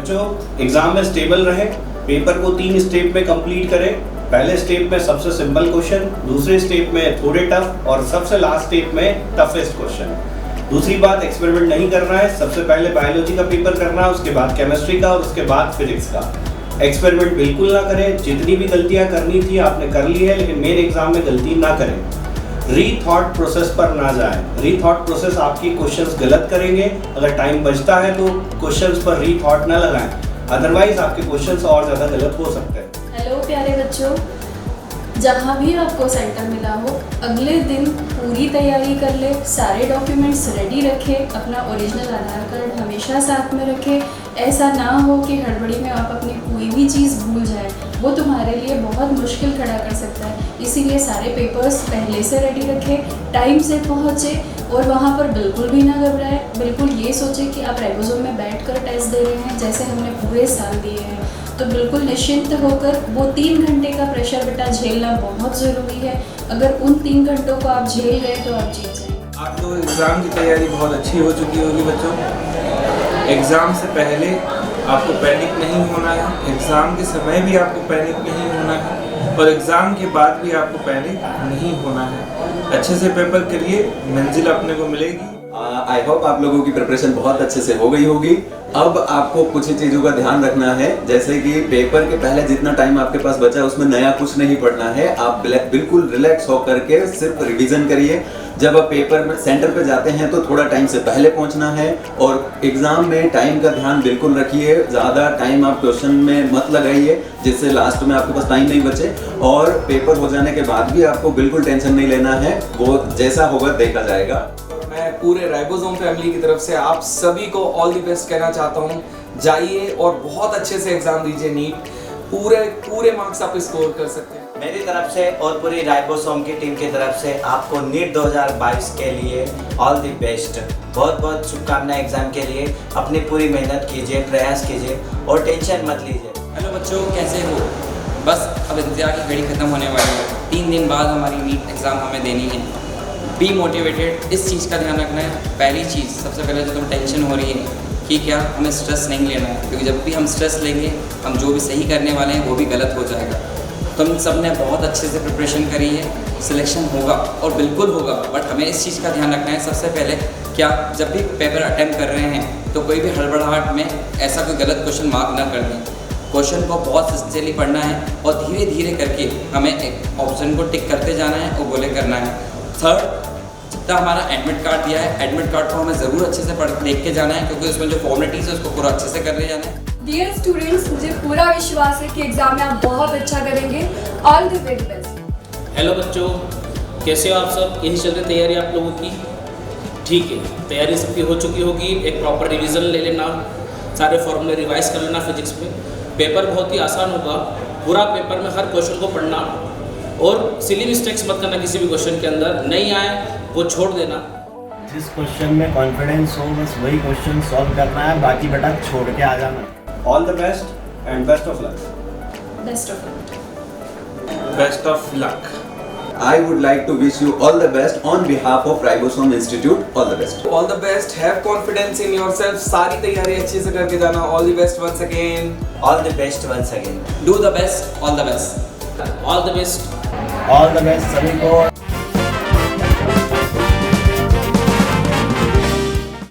बच्चों, एग्जाम में स्टेबल रहे, पेपर को 3 स्टेप में कंप्लीट करें। पहले स्टेप में सबसे सिंपल क्वेश्चन, दूसरे स्टेप में थोड़े टफ और सबसे लास्ट स्टेप में टफेस्ट क्वेश्चन। दूसरी बात, एक्सपेरिमेंट नहीं करना है। सबसे पहले बायोलॉजी का पेपर करना है, उसके बाद केमिस्ट्री का और उसके बाद फिजिक्स का। एक्सपेरिमेंट बिल्कुल ना करें। जितनी भी गलतियां करनी थी आपने कर ली है, लेकिन मेन एग्जाम में गलती ना करें। रीथॉट प्रोसेस पर ना जाएं। रीथॉट प्रोसेस आपकी क्वेश्चंस गलत करेंगे। अगर टाइम बचता है तो क्वेश्चंस पर रीथॉट ना लगाएं, अदरवाइज आपके क्वेश्चंस और ज़्यादा गलत हो सकते हैं। हेलो प्यारे बच्चों, जहाँ भी आपको सेंटर मिला हो, अगले दिन पूरी तैयारी कर ले, सारे डॉक्यूमेंट्स रेडी रखें, अपना ओरिजिनल आधार कार्ड हमेशा साथ में रखें। ऐसा ना हो कि हड़बड़ी में आप अपनी कोई भी चीज़ भूल जाएं, वो तुम्हारे लिए बहुत मुश्किल खड़ा कर सकता है। इसीलिए सारे पेपर्स पहले से रेडी रखें, टाइम से पहुँचे और वहाँ पर बिल्कुल भी ना घबराएं। बिल्कुल ये सोचें कि आप राइबोसोम में बैठकर टेस्ट दे रहे हैं, जैसे हमने पूरे साल दिए हैं। तो बिल्कुल निश्चिंत होकर वो 3 घंटे का प्रेशर बेटा झेलना बहुत ज़रूरी है। अगर उन 3 घंटों को आप झेल गए तो आप जीत जाएंगे। आप लोग एग्ज़ाम की तैयारी बहुत अच्छी हो चुकी होगी बच्चों। एग्ज़ाम से पहले आपको पैनिक नहीं होना है, एग्ज़ाम के समय भी आपको पैनिक नहीं होना है और एग्ज़ाम के बाद भी आपको पैनिक नहीं होना है। अच्छे से पेपर करिए, मंजिल अपने को मिलेगी। आई होप आप लोगों की प्रिपरेशन बहुत अच्छे से हो गई होगी। अब आपको कुछ ही चीज़ों का ध्यान रखना है, जैसे कि पेपर के पहले जितना टाइम आपके पास बचा है उसमें नया कुछ नहीं पढ़ना है। आप बिल्कुल रिलैक्स होकर के सिर्फ रिवीजन करिए। जब आप पेपर में सेंटर पे जाते हैं तो थोड़ा टाइम से पहले पहुंचना है और एग्जाम में टाइम का ध्यान बिल्कुल रखिए। ज़्यादा टाइम आप क्वेश्चन में मत लगाइए जिससे लास्ट में आपके पास टाइम नहीं बचे, और पेपर हो जाने के बाद भी आपको बिल्कुल टेंशन नहीं लेना है, वो जैसा होगा देखा जाएगा। मैं पूरे राइबोसोम फैमिली की तरफ से आप सभी को ऑल द बेस्ट कहना चाहता हूँ। जाइए और बहुत अच्छे से एग्जाम दीजिए नीट, पूरे मार्क्स आप स्कोर कर सकते हैं। मेरी तरफ से और पूरी राइबोसोम की टीम की तरफ से आपको नीट 2022 के लिए ऑल द बेस्ट, बहुत बहुत शुभकामनाएं एग्जाम के लिए। अपनी पूरी मेहनत कीजिए, प्रयास कीजिए और टेंशन मत लीजिए। हेलो बच्चों, कैसे हो? बस अब इंतजार की घड़ी खत्म होने वाली है। 3 दिन बाद हमारी नीट एग्ज़ाम हमें देनी है। बी मोटिवेटेड, इस चीज़ का ध्यान रखना है। पहली चीज़, सबसे पहले जो तुम्हें टेंशन हो रही है कि क्या, हमें स्ट्रेस नहीं लेना है, क्योंकि जब भी हम स्ट्रेस लेंगे हम जो भी सही करने वाले हैं वो भी गलत हो जाएगा। तुम सब ने बहुत अच्छे से प्रिपरेशन करी है, सिलेक्शन होगा और बिल्कुल होगा, बट हमें इस चीज़ का ध्यान रखना है। सबसे पहले क्या, जब भी पेपर अटैम्प्ट कर रहे हैं तो कोई भी हड़बड़ाहट में ऐसा कोई गलत क्वेश्चन मार्क ना कर दें। क्वेश्चन को बहुत सिंसियरली पढ़ना है और धीरे धीरे करके हमें एक ऑप्शन को टिक करते जाना है और गोले करना है। थर्ड, जितना हमारा एडमिट कार्ड दिया है, एडमिट कार्ड को हमें ज़रूर अच्छे से देख के जाना है, क्योंकि उसमें जो फॉर्मेलिटीज़ है उसको पूरा अच्छे से करने जाना है। डियर स्टूडेंट्स, मुझे पूरा विश्वास है कि एग्जाम में आप बहुत अच्छा करेंगे। All the very best. Hello बच्चों, कैसे हो आप सब? यही चल रही तैयारी आप लोगों की? ठीक है, तैयारी सबकी हो चुकी होगी। एक प्रॉपर रिवीजन ले लेना, सारे फॉर्मूले रिवाइज कर लेना फिजिक्स में। पेपर बहुत ही आसान होगा। पूरा पेपर में हर क्वेश्चन को पढ़ना और सिली मिस्टेक्स मत करना। किसी भी क्वेश्चन के अंदर नहीं आए वो छोड़ देना। जिस क्वेश्चन में कॉन्फिडेंस हो बस वही क्वेश्चन सॉल्व करना है, बाकी बेटा छोड़ के आ जाना। All the best and best of luck. Best of luck. Best of luck. I would like to wish you all the best on behalf of Ribosome Institute. All the best. All the best, have confidence in yourself. सारी तैयारी अच्छे से करके जाना। All the best once again. All the best once again. Do the best, all the best. All the best. All the best सभी को।